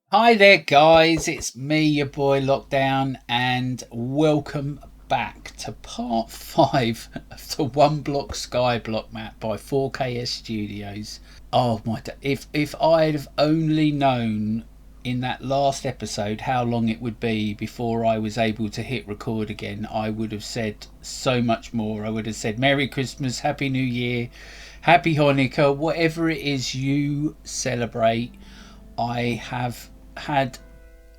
Hi there, guys. It's me, your boy Lockdown, and welcome back to part 5 of the One Block SkyBlock map by 4KS Studios. Oh my! If I'd have only known in that last episode how long it would be before I was able to hit record again, I would have said so much more. I would have said Merry Christmas, Happy New Year, Happy Hanukkah, whatever it is you celebrate. I have had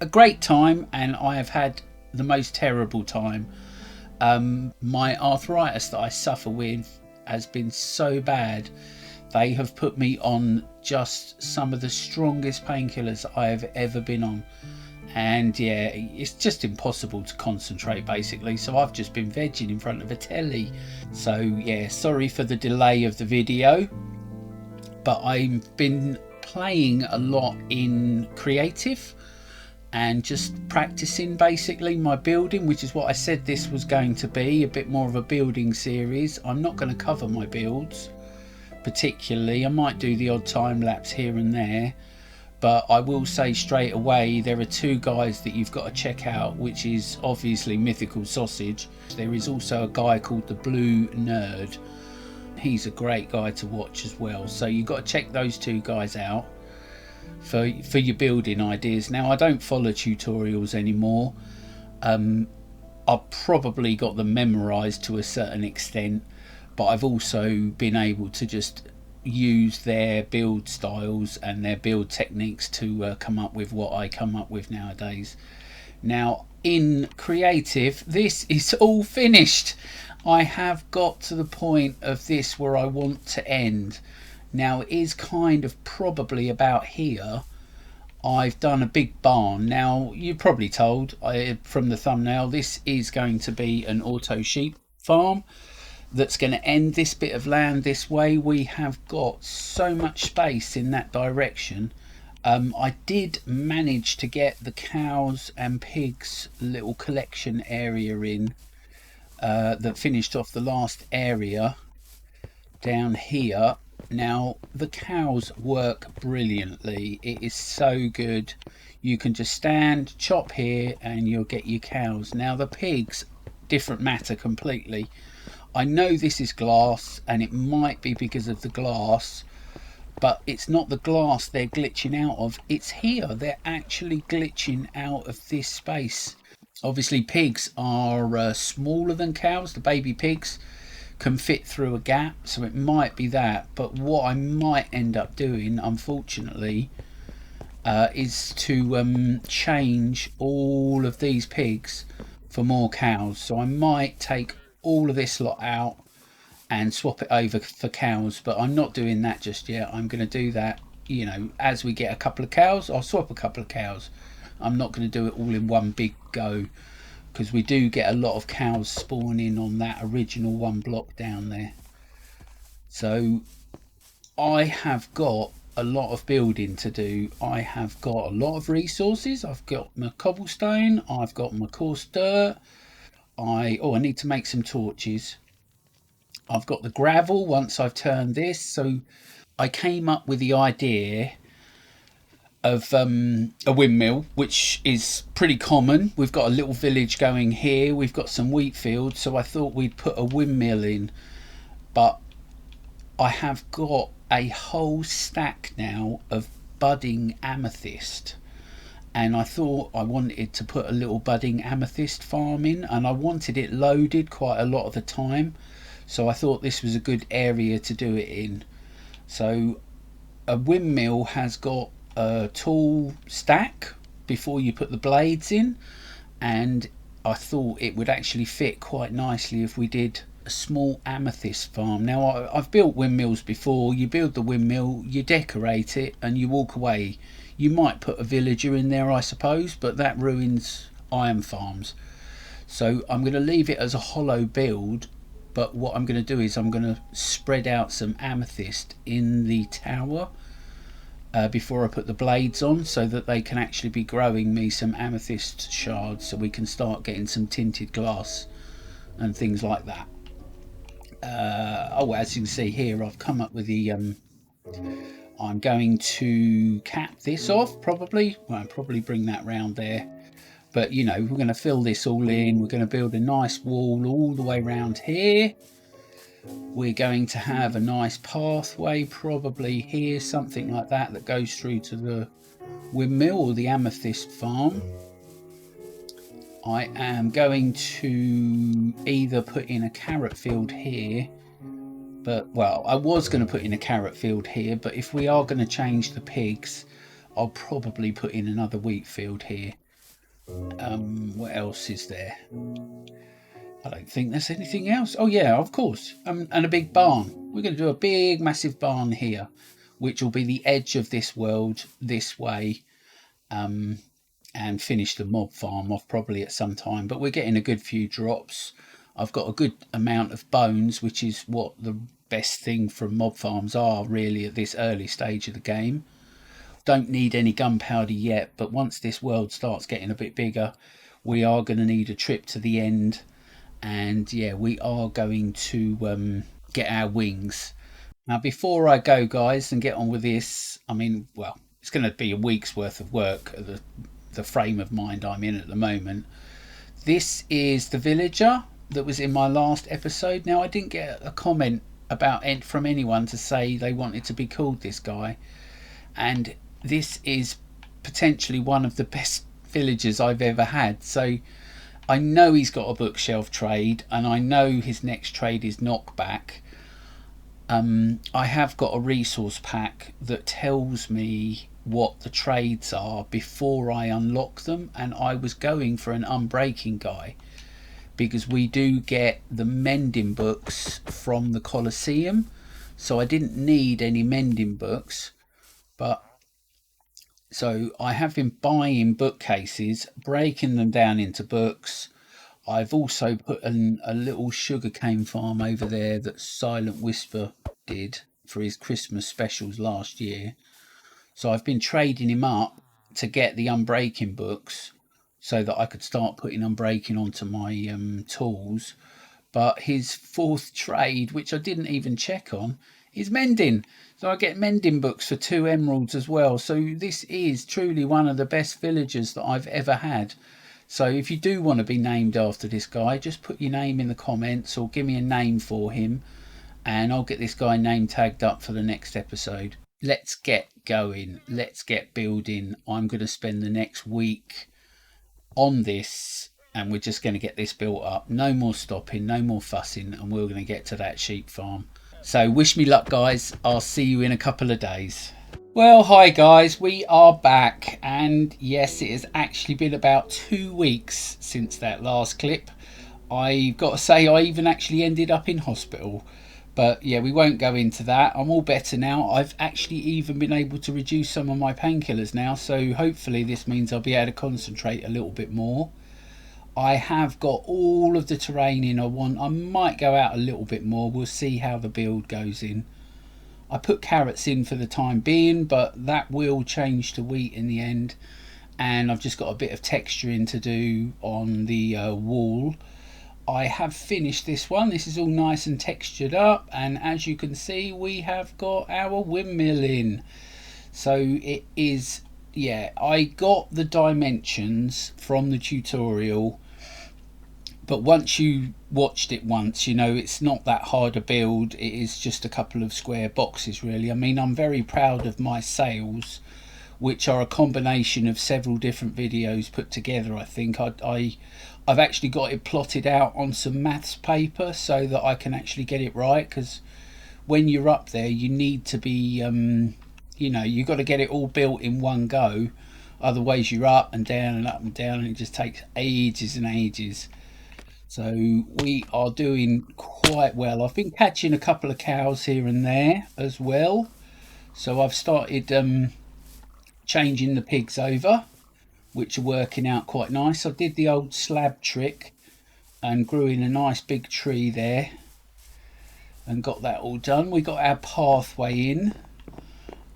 a great time and I have had the most terrible time. My arthritis that I suffer with has been so bad. They have put me on just some of the strongest painkillers I have ever been on. And yeah, it's just impossible to concentrate basically. So I've just been vegging in front of a telly. So yeah, sorry for the delay of the video. But I've been playing a lot in creative and just practicing basically my building, which is what I said this was going to be, a bit more of a building series. I'm not going to cover my builds particularly. I might do the odd time lapse here and there, but I will say straight away there are two guys that you've got to check out, which is obviously Mythical Sausage. There is also a guy called the Blue Nerd. He's a great guy to watch as well, so you've got to check those two guys out for your building ideas. Now I don't follow tutorials anymore. I've probably got them memorized to a certain extent, but I've also been able to just use their build styles and their build techniques to come up with what I come up with nowadays. Now in creative, this is all finished. I have got to the point of this where I want to end. Now it is kind of probably about here. I've done a big barn. Now you're probably told from the thumbnail this is going to be an auto sheep farm that's going to end this bit of land this way. We have got so much space in that direction. I did manage to get the cows and pigs little collection area in that finished off the last area down here. Now the cows work brilliantly. It is so good. You can just stand, chop here, and you'll get your cows. Now the pigs, different matter completely. I know this is glass and it might be because of the glass, but it's not the glass they're glitching out of, it's here. They're actually glitching out of this space. Obviously pigs are smaller than cows. The baby pigs can fit through a gap, so it might be that. But what I might end up doing, unfortunately, is to change all of these pigs for more cows. So I might take all of this lot out and swap it over for cows, but I'm not doing that just yet. I'm going to do that, you know, as we get a couple of cows. I'll swap a couple of cows. I'm not going to do it all in one big go, because we do get a lot of cows spawning on that original one block down there. So I have got a lot of building to do. I have got a lot of resources. I've got my cobblestone, I've got my coarse dirt. I need to make some torches. I've got the gravel once I've turned this. So I came up with the idea of a windmill, which is pretty common. We've got a little village going here. We've got some wheat fields, so I thought we'd put a windmill in. But I have got a whole stack now of budding amethyst, and I thought I wanted to put a little budding amethyst farm in, and I wanted it loaded quite a lot of the time, so I thought this was a good area to do it in. So a windmill has got a tall stack before you put the blades in, and I thought it would actually fit quite nicely if we did a small amethyst farm. Now I've built windmills before. You build the windmill, you decorate it, and you walk away. You might put a villager in there, I suppose, but that ruins iron farms. So I'm going to leave it as a hollow build, but what I'm going to do is I'm going to spread out some amethyst in the tower before I put the blades on, so that they can actually be growing me some amethyst shards, so we can start getting some tinted glass and things like that. As you can see here, I've come up with the I'm going to cap this off probably. Well, I'll probably bring that round there. But, you know, we're going to fill this all in. We're going to build a nice wall all the way around here. We're going to have a nice pathway probably here, something like that, that goes through to the windmill or the amethyst farm. I am going to either put in a carrot field here, but, well, I was going to put in a carrot field here, but if we are going to change the pigs, I'll probably put in another wheat field here. What else is there? I don't think there's anything else. Oh yeah, of course. And a big barn. We're going to do a big massive barn here, which will be the edge of this world this way, and finish the mob farm off probably at some time. But we're getting a good few drops. I've got a good amount of bones, which is what the best thing from mob farms are really at this early stage of the game. Don't need any gunpowder yet, but once this world starts getting a bit bigger, we are going to need a trip to the end, and yeah, we are going to get our wings. Now before I go, guys, and get on with this, I mean, well, it's going to be a week's worth of work at the frame of mind I'm in at the moment. This is the villager that was in my last episode. Now I didn't get a comment from anyone to say they wanted to be called this guy, and this is potentially one of the best villagers I've ever had. So I know he's got a bookshelf trade, and I know his next trade is knockback. I have got a resource pack that tells me what the trades are before I unlock them, and I was going for an unbreaking guy because we do get the mending books from the Colosseum, so I didn't need any mending books. But so I have been buying bookcases, breaking them down into books. I've also put in a little sugarcane farm over there that Silent Whisper did for his Christmas specials last year. So I've been trading him up to get the unbreaking books so that I could start putting unbreaking onto my tools. But his fourth trade, which I didn't even check on, is mending. So I get mending books for 2 emeralds as well. So this is truly one of the best villagers that I've ever had. So if you do want to be named after this guy, just put your name in the comments or give me a name for him, and I'll get this guy name tagged up for the next episode. Let's get going. Let's get building. I'm going to spend the next week on this, and we're just going to get this built up. No more stopping, no more fussing, and we're going to get to that sheep farm. So wish me luck, guys. I'll see you in a couple of days. Well, hi guys, we are back, and yes, it has actually been about 2 weeks since that last clip. I've got to say, I even actually ended up in hospital, but yeah, we won't go into that. I'm all better now. I've actually even been able to reduce some of my painkillers now, so hopefully this means I'll be able to concentrate a little bit more. I have got all of the terrain in I want. I might go out a little bit more. We'll see how the build goes in. I put carrots in for the time being, but that will change to wheat in the end. And I've just got a bit of texturing to do on the wall. I have finished this one. This is all nice and textured up, and as you can see, we have got our windmill in. So it is, yeah, I got the dimensions from the tutorial, but once you watched it once, you know it's not that hard a build. It is just a couple of square boxes really. I mean, I'm very proud of my sails, which are a combination of several different videos put together. I think I've actually got it plotted out on some maths paper so that I can actually get it right, because when you're up there you need to be you know, you've got to get it all built in one go, otherwise you're up and down and up and down, and it just takes ages and ages. So we are doing quite well. I've been catching a couple of cows here and there as well, so I've started changing the pigs over, which are working out quite nice. I did the old slab trick and grew in a nice big tree there and got that all done. We got our pathway in,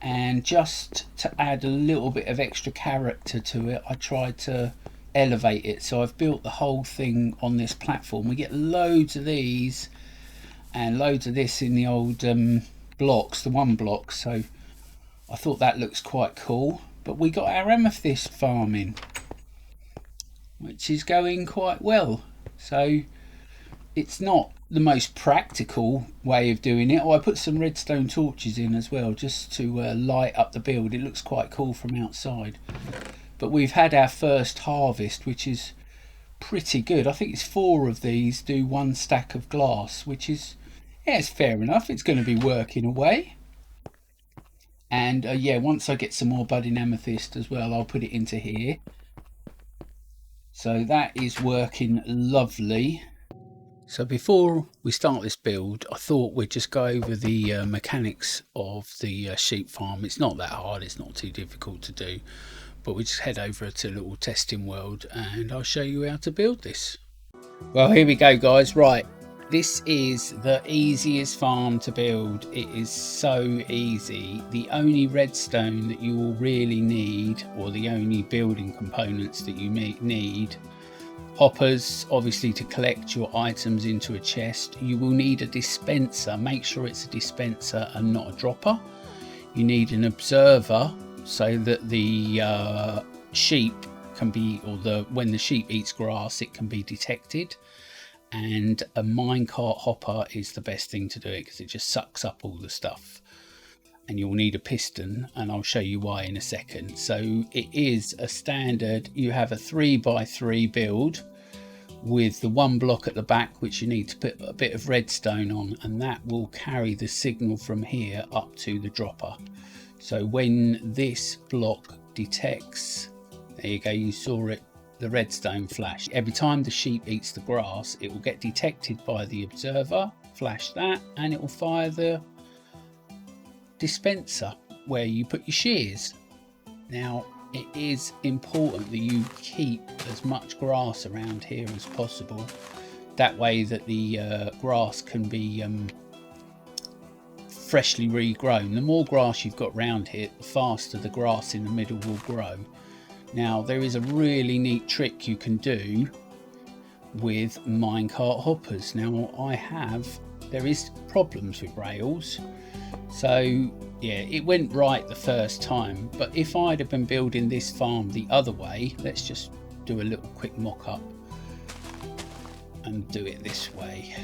and just to add a little bit of extra character to it, I tried to elevate it. So I've built the whole thing on this platform. We get loads of these and loads of this in the old blocks, the 1 block. So I thought that looks quite cool. But we got our amethyst farming, which is going quite well. So it's not the most practical way of doing it. Oh, I put some redstone torches in as well, just to light up the build. It looks quite cool from outside. But we've had our first harvest, which is pretty good. I think it's 4 of these do 1 stack of glass, which is, yeah, it's fair enough. It's going to be working away. And yeah, once I get some more budding amethyst as well, I'll put it into here. So that is working lovely. So before we start this build, I thought we'd just go over the mechanics of the sheep farm. It's not that hard, it's not too difficult to do, but we just head over to a little testing world and I'll show you how to build this. Well, here we go, guys. Right, this is the easiest farm to build. It is so easy. The only redstone that you will really need, or the only building components that you need, hoppers, obviously, to collect your items into a chest. You will need a dispenser. Make sure it's a dispenser and not a dropper. You need an observer so that the sheep can be, or when the sheep eats grass, it can be detected. And a minecart hopper is the best thing to do it because it just sucks up all the stuff. And you'll need a piston, and I'll show you why in a second. So it is a standard, you have a 3x3 build with the 1 block at the back, which you need to put a bit of redstone on, and that will carry the signal from here up to the dropper. So when this block detects, there you go, you saw it, the redstone flash. Every time the sheep eats the grass, it will get detected by the observer, flash that, and it will fire the dispenser where you put your shears. Now, it is important that you keep as much grass around here as possible. That way that the grass can be freshly regrown. The more grass you've got around here, the faster the grass in the middle will grow. Now, there is a really neat trick you can do with minecart hoppers. Now, there is problems with rails. So yeah, it went right the first time, but if I'd have been building this farm the other way, let's just do a little quick mock-up and do it this way.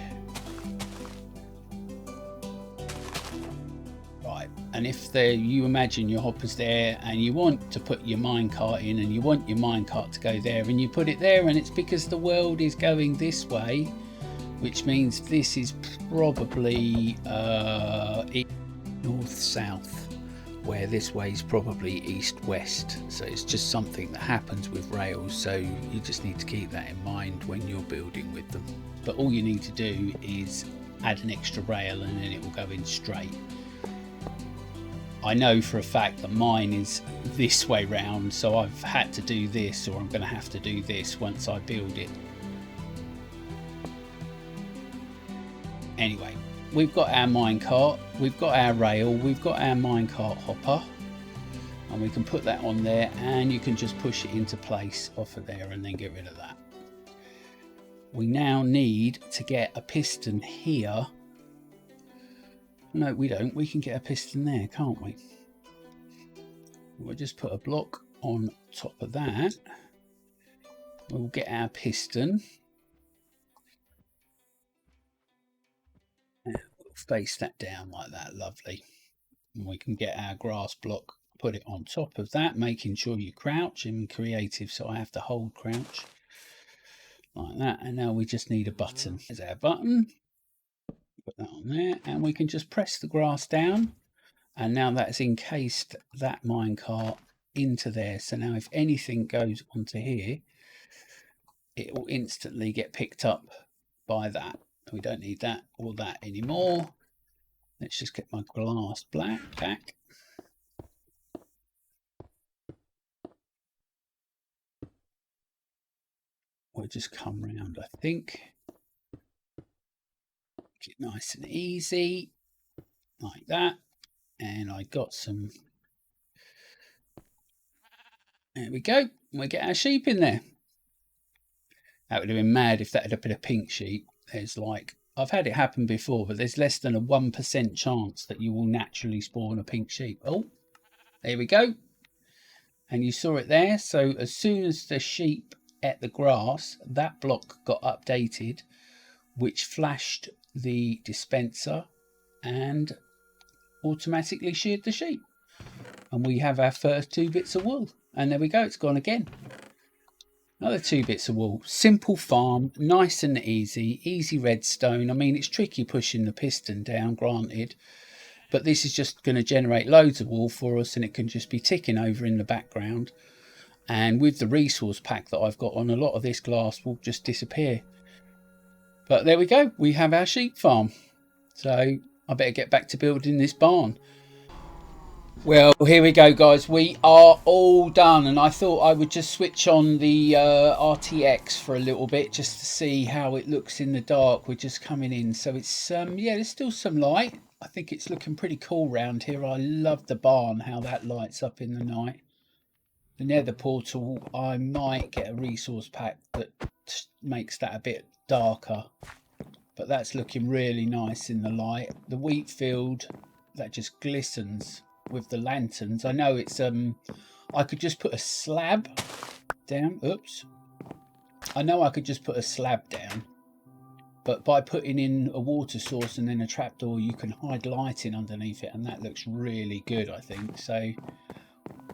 Right, and if you imagine your hopper's there and you want to put your minecart in and you want your minecart to go there, and you put it there, and it's because the world is going this way, which means this is probably north-south, where this way is probably east-west. So it's just something that happens with rails, so you just need to keep that in mind when you're building with them. But all you need to do is add an extra rail and then it will go in straight. I know for a fact that mine is this way round, so I've had to do this, or I'm going to have to do this once I build it. Anyway, we've got our minecart, we've got our rail, we've got our minecart hopper, and we can put that on there, and you can just push it into place off of there and then get rid of that. We now need to get a piston here. No, we don't. We can get a piston there, can't we? We'll just put a block on top of that. We'll get our piston. And we'll face that down like that, lovely. And we can get our grass block, put it on top of that, making sure you crouch. In creative, so I have to hold crouch like that. And now we just need a button. There's our button. Put that on there, and we can just press the grass down, and now that's encased that minecart into there. So now if anything goes onto here, it will instantly get picked up by that. We don't need that or that anymore. Let's just get my glass back. We'll just come round, I think. Get it nice and easy like that. And I got some, there we go. We get our sheep in there. That would have been mad if that had been a pink sheep. There's like, I've had it happen before, but there's less than a 1% chance that you will naturally spawn a pink sheep. Oh, There we go. And you saw it there. So as soon as the sheep ate the grass, that block got updated, which flashed the dispenser and automatically sheared the sheep. And we have our first 2 bits of wool. And there we go, it's gone again. Another 2 bits of wool. Simple farm, nice and easy redstone. I mean, it's tricky pushing the piston down, granted, but this is just going to generate loads of wool for us, and it can just be ticking over in the background. And with the resource pack that I've got on, a lot of this glass will just disappear. But there we go, we have our sheep farm. So I better get back to building this barn. Well, here we go, guys. We are all done, and I thought I would just switch on the RTX for a little bit just to see how it looks in the dark. We're just coming in, so it's yeah, there's still some light. I think it's looking pretty cool round here. I love the barn, how that lights up in the night. The nether portal, I might get a resource pack that makes that a bit darker, but that's looking really nice in the light. The wheat field, that just glistens with the lanterns. I know it's I could just put a slab down. Oops. I know I could just put a slab down, but by putting in a water source and then a trapdoor, you can hide lighting underneath it, and that looks really good, I think. So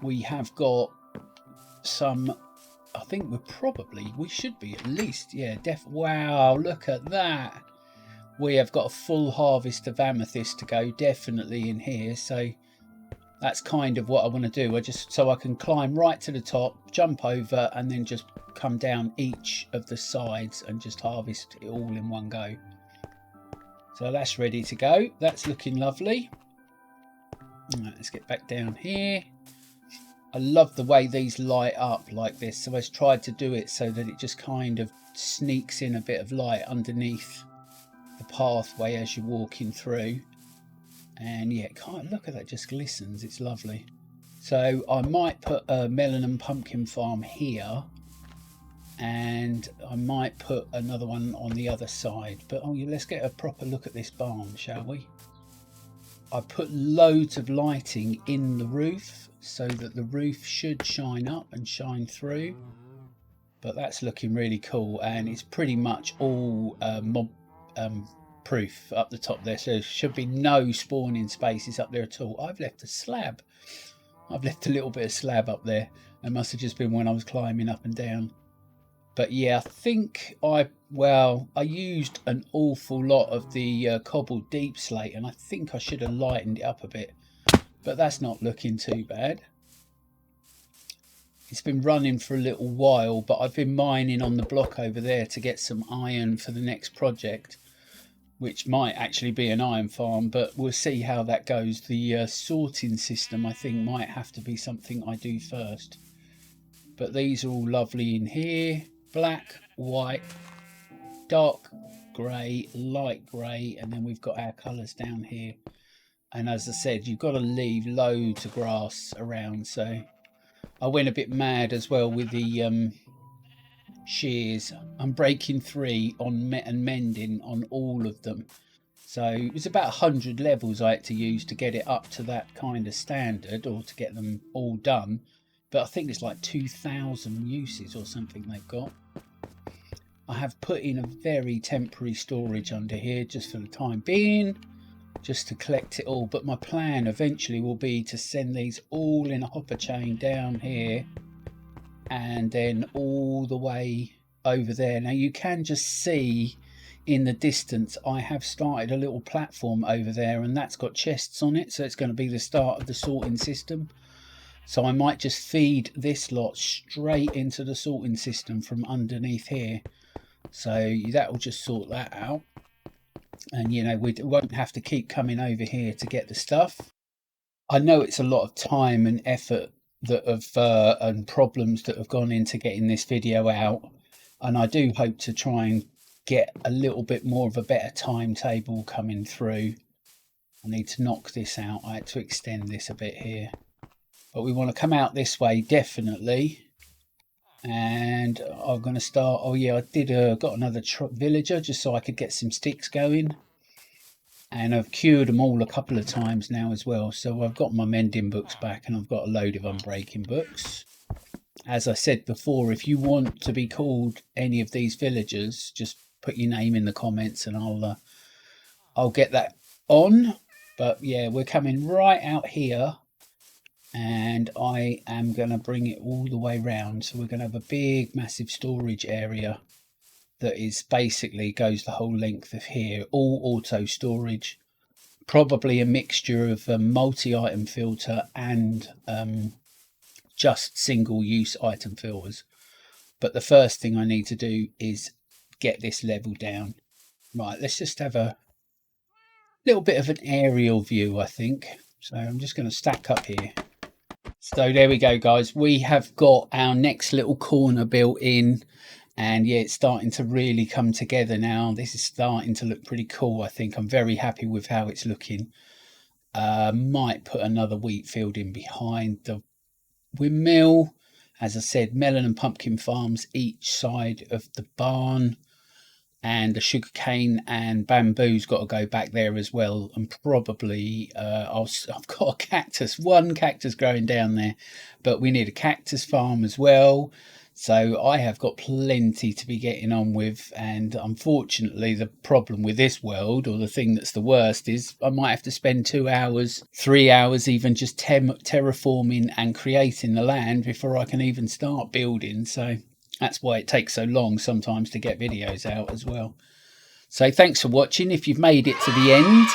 we have got some, I think we should be at least, yeah, wow, look at that. We have got a full harvest of amethyst to go, definitely in here. So that's kind of what I want to do. So I can climb right to the top, jump over, and then just come down each of the sides and just harvest it all in one go. So that's ready to go. That's looking lovely. Right, let's get back down here. I love the way these light up like this. So I've tried to do it so that it just kind of sneaks in a bit of light underneath the pathway as you're walking through. And yeah, look at that, just glistens. It's lovely. So I might put a melon and pumpkin farm here, and I might put another one on the other side. But let's get a proper look at this barn, shall we? I put loads of lighting in the roof so that the roof should shine up and shine through. But that's looking really cool, and it's pretty much all mob proof up the top there, so there should be no spawning spaces up there at all. I've left a slab. I've left a little bit of slab up there. It must have just been when I was climbing up and down. But yeah, I think I used an awful lot of the cobbled deep slate, and I think I should have lightened it up a bit, but that's not looking too bad. It's been running for a little while, but I've been mining on the block over there to get some iron for the next project, which might actually be an iron farm, but we'll see how that goes. The sorting system, I think, might have to be something I do first. But these are all lovely in here. Black, white, dark grey, light grey, and then we've got our colours down here. And as I said, you've got to leave loads of grass around. So I went a bit mad as well with the shears. I'm breaking 3 on and mending on all of them. So it was about 100 levels I had to use to get it up to that kind of standard, or to get them all done. But I think it's like 2,000 uses or something they've got. I have put in a very temporary storage under here just for the time being, just to collect it all. But my plan eventually will be to send these all in a hopper chain down here and then all the way over there. Now you can just see in the distance I have started a little platform over there, and that's got chests on it, so it's going to be the start of the sorting system. So I might just feed this lot straight into the sorting system from underneath here. So that will just sort that out. And, you know, we won't have to keep coming over here to get the stuff. I know it's a lot of time and effort that and problems that have gone into getting this video out. And I do hope to try and get a little bit more of a better timetable coming through. I need to knock this out. I had to extend this a bit here. But we want to come out this way, definitely. And I'm going to start. Oh yeah, I did got another villager just so I could get some sticks going. and I've cured them all a couple of times now as well. So I've got my mending books back, and I've got a load of unbreaking books. As I said before, if you want to be called any of these villagers, just put your name in the comments and I'll get that on. But yeah, we're coming right out here, and I am going to bring it all the way round. So we're going to have a big massive storage area that is basically goes the whole length of here, all auto storage, probably a mixture of a multi-item filter and just single-use item filters. But the first thing I need to do is get this level down. Right, let's just have a little bit of an aerial view, I think. So I'm just going to stack up here. So there we go, guys. We have got our next little corner built in, and yeah, it's starting to really come together now. This is starting to look pretty cool. I think I'm very happy with how it's looking. Might put another wheat field in behind the windmill. As I said, melon and pumpkin farms each side of the barn, and the sugarcane and bamboo's got to go back there as well. And probably I've got a one cactus growing down there, but we need a cactus farm as well. So I have got plenty to be getting on with, and unfortunately the problem with this world, or the thing that's the worst, is I might have to spend 2 hours, 3 hours even just terraforming and creating the land before I can even start building. So that's why it takes so long sometimes to get videos out as well. So thanks for watching. If you've made it to the end,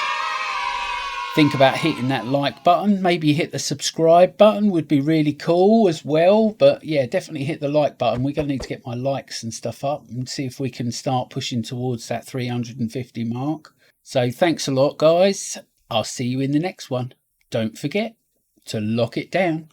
think about hitting that like button. Maybe hit the subscribe button would be really cool as well. But yeah, definitely hit the like button. We're going to need to get my likes and stuff up and see if we can start pushing towards that 350 mark. So thanks a lot, guys. I'll see you in the next one. Don't forget to lock it down.